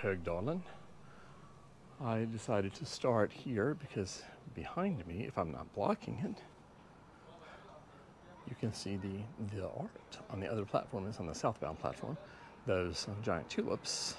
Högdalen. I decided to start here because behind me, if I'm not blocking it, you can see the art on the other platform is on the southbound platform. Those giant tulips.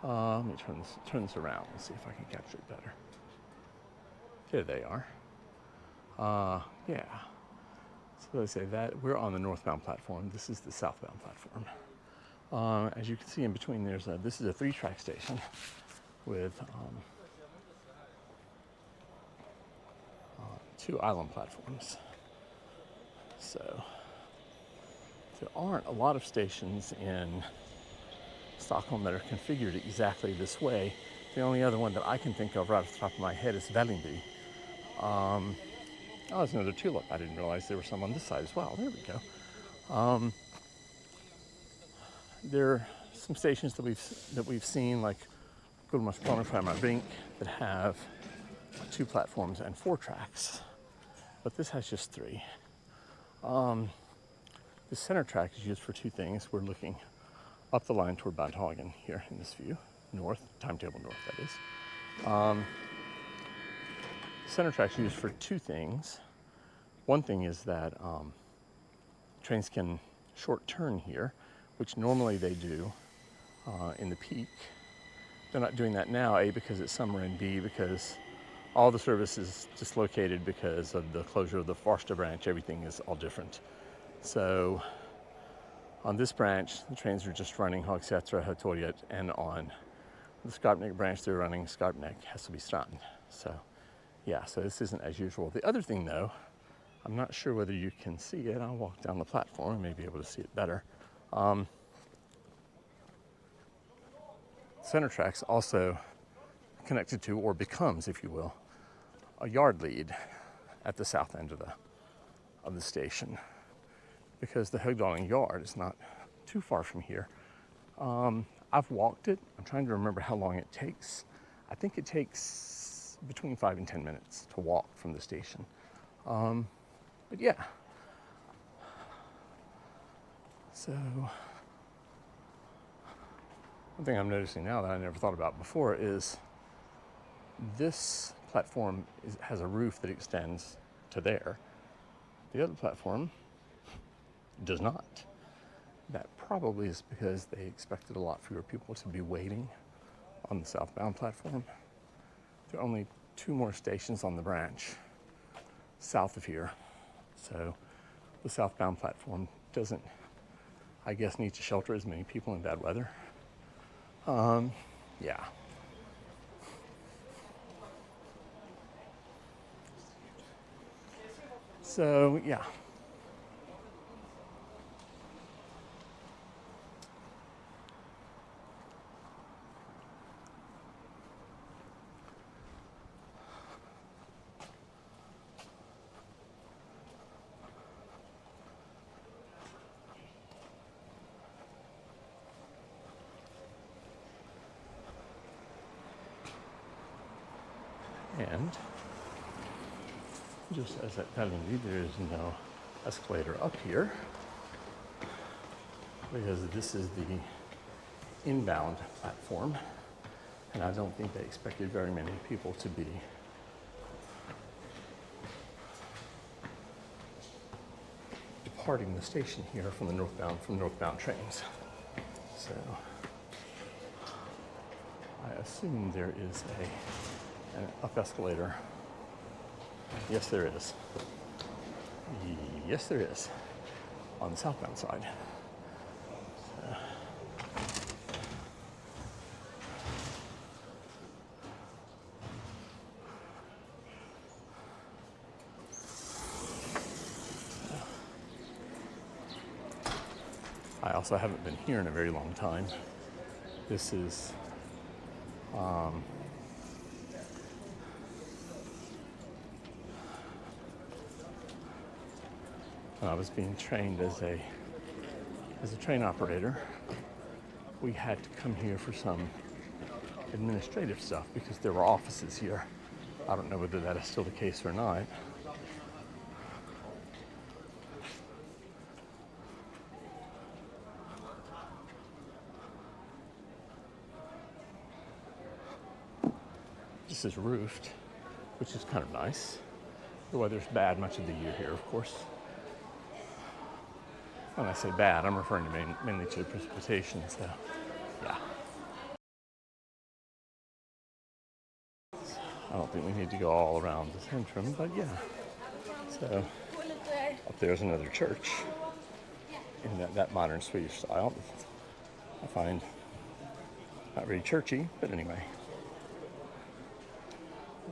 Let me turn this around and see if I can capture it better. There they are. Yeah. So let's say that we're on the northbound platform. This is the southbound platform. As you can see in between, this is a 3-track station with 2 island platforms. So there aren't a lot of stations in Stockholm that are configured exactly this way. The only other one that I can think of right off the top of my head is Vällingby. Oh, there's another tulip. I didn't realize there were some on this side as well. There we go. There are some stations that we've seen, like Gullmarsplan and Brink, that have 2 platforms and 4 tracks, but this has just 3. The center track is used for 2 things. We're looking up the line toward Bad Hagen here in this view, north, timetable north, that is. The center track is used for 2 things. One thing is that trains can short turn here, which normally they do in the peak. They're not doing that now, A, because it's summer, and B, because all the service is dislocated because of the closure of the Farsta branch. Everything is all different. So on this branch, the trains are just running Hagsätra, Hötorget, and on the Skarpnäck branch, they're running Skarpnäck, Hässelbystrand. So yeah, so this isn't as usual. The other thing though, I'm not sure whether you can see it. I'll walk down the platform and maybe be able to see it better. Center tracks also connected to, or becomes, if you will, a yard lead at the south end of the station, because the Högdalen yard is not too far from here. I've walked it. I'm trying to remember how long it takes. I think it takes between 5 and 10 minutes to walk from the station. But yeah. So one thing I'm noticing now that I never thought about before is this platform has a roof that extends to there. The other platform does not. That probably is because they expected a lot fewer people to be waiting on the southbound platform. There are only 2 more stations on the branch south of here. So the southbound platform doesn't, I guess, need to shelter as many people in bad weather. Yeah. So, yeah. And just as at Vällingby, there is no escalator up here because this is the inbound platform, and I don't think they expected very many people to be departing the station here from northbound trains. So I assume there is an up escalator. Yes, there is. Yes, there is. On the southbound side. So. I also haven't been here in a very long time. This is when I was being trained as a train operator, we had to come here for some administrative stuff because there were offices here. I don't know whether that is still the case or not. this is roofed, which is kind of nice. The weather's bad much of the year here, of course. When I say bad, I'm referring to mainly to precipitation, so yeah. I don't think we need to go all around the centrum, but yeah. So up there's another church in that modern Swedish style. I find not very churchy, but anyway.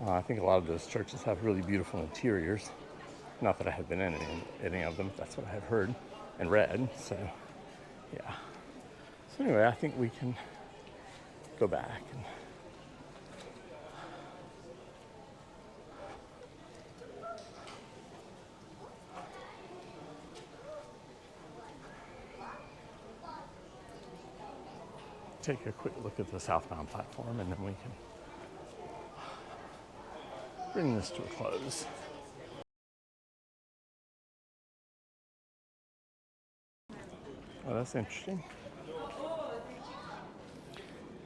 I think a lot of those churches have really beautiful interiors. Not that I have been in any of them, that's what I have heard and read, so yeah. So anyway, I think we can go back and take a quick look at the southbound platform, and then we can bring this to a close. Oh, that's interesting.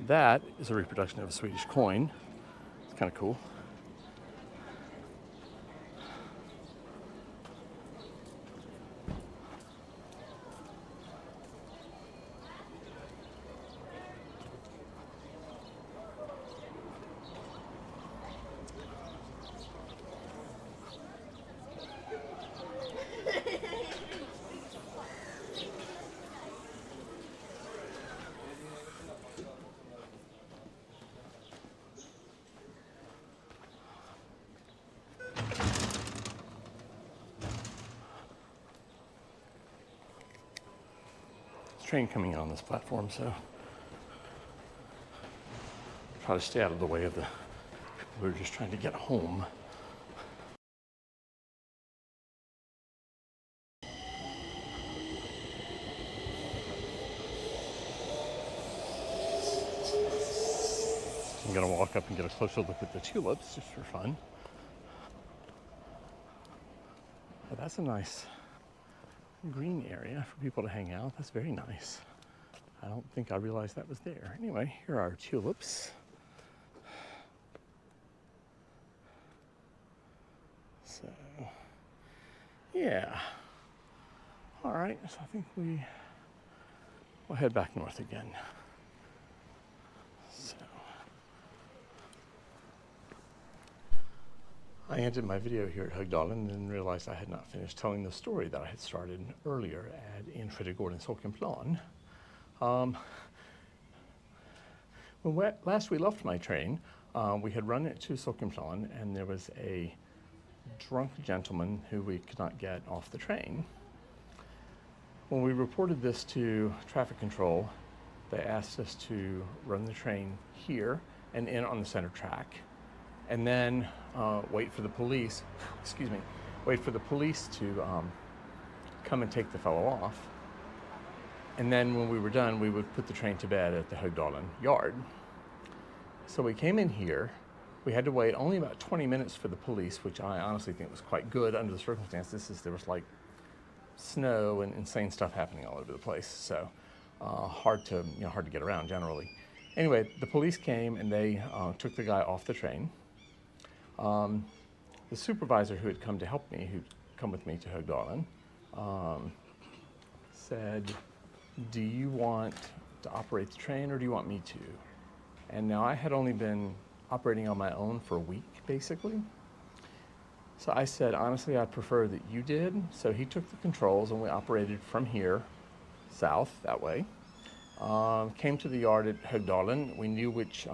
That is a reproduction of a Swedish coin. It's kind of cool. Train coming in on this platform, so try to stay out of the way of the people who are just trying to get home. I'm gonna walk up and get a closer look at the tulips just for fun. But that's a nice green area for people to hang out. That's very nice. I don't think I realized that was there. Anyway, here are our tulips. So, yeah. All right, so I think we'll head back north again. So, I ended my video here at Högdalen and then realized I had not finished telling the story that I had started earlier in Högdalen Sockenplan. When last we left my train, we had run it to Sockenplan, and there was a drunk gentleman who we could not get off the train. When we reported this to traffic control, they asked us to run the train here and in on the center track, and then wait for the police, to come and take the fellow off. And then when we were done, we would put the train to bed at the Högdalen yard. So we came in here. We had to wait only about 20 minutes for the police, which I honestly think was quite good under the circumstances. There was like snow and insane stuff happening all over the place. So hard to get around generally. Anyway, the police came and they took the guy off the train. The supervisor who had come to help me, who'd come with me to Högdalen, said, "Do you want to operate the train or do you want me to?" And now I had only been operating on my own for a week, basically. So I said, honestly, I'd prefer that you did. So he took the controls and we operated from here, south, that way. Came to the yard at Högdalen. We knew which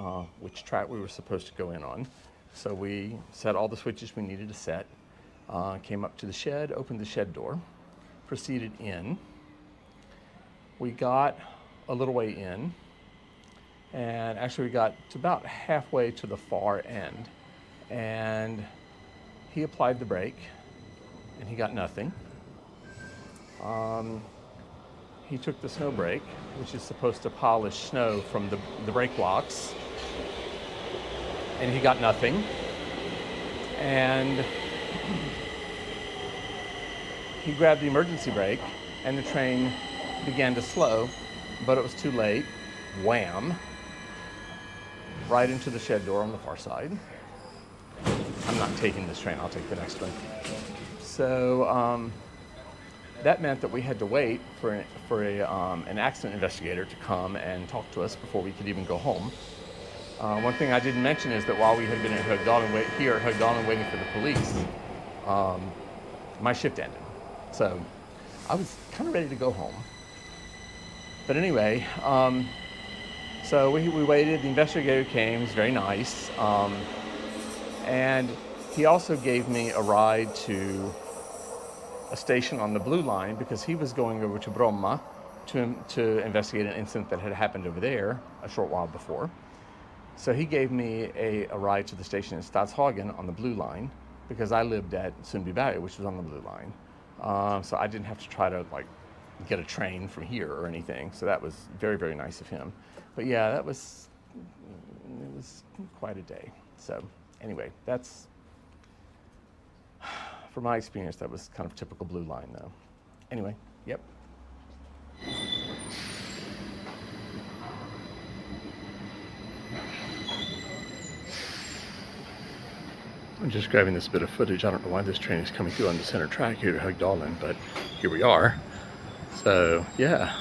track we were supposed to go in on. So we set all the switches we needed to set, came up to the shed, opened the shed door, proceeded in. We got a little way in, and actually we got to about halfway to the far end, and he applied the brake, and he got nothing. He took the snow brake, which is supposed to polish snow from the brake blocks, and he got nothing. And he grabbed the emergency brake, and the train began to slow, but it was too late. Wham! Right into the shed door on the far side. not taking this train, I'll take the next one. So that meant that we had to wait for an accident investigator to come and talk to us before we could even go home. One thing I didn't mention is that while we had been in Högdalen, waiting for the police, my shift ended. So I was kind of ready to go home. But anyway, so we waited. The investigator came. He was very nice. And he also gave me a ride to a station on the Blue Line because he was going over to Bromma to investigate an incident that had happened over there a short while before. So he gave me a ride to the station in Stadshagen on the Blue Line because I lived at Sundbyberg, which was on the Blue Line. So I didn't have to try to get a train from here or anything. So that was very, very nice of him. But yeah, it was quite a day. So anyway, that's, from my experience, that was kind of typical Blue Line though. Anyway, yep. I'm just grabbing this bit of footage. I don't know why this train is coming through on the center track here to Högdalen, but here we are. So yeah,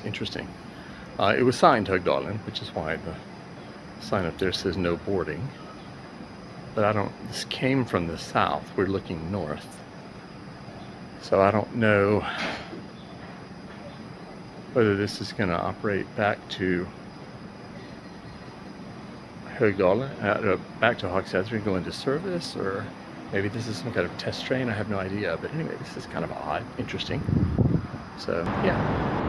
interesting. It was signed Högdalen, which is why the sign up there says no boarding. But this came from the south. We're looking north. So I don't know whether this is going to operate back to Högdalen, back to Högdalen and go into service, or maybe this is some kind of test train. I have no idea. But anyway, this is kind of odd, interesting. So yeah.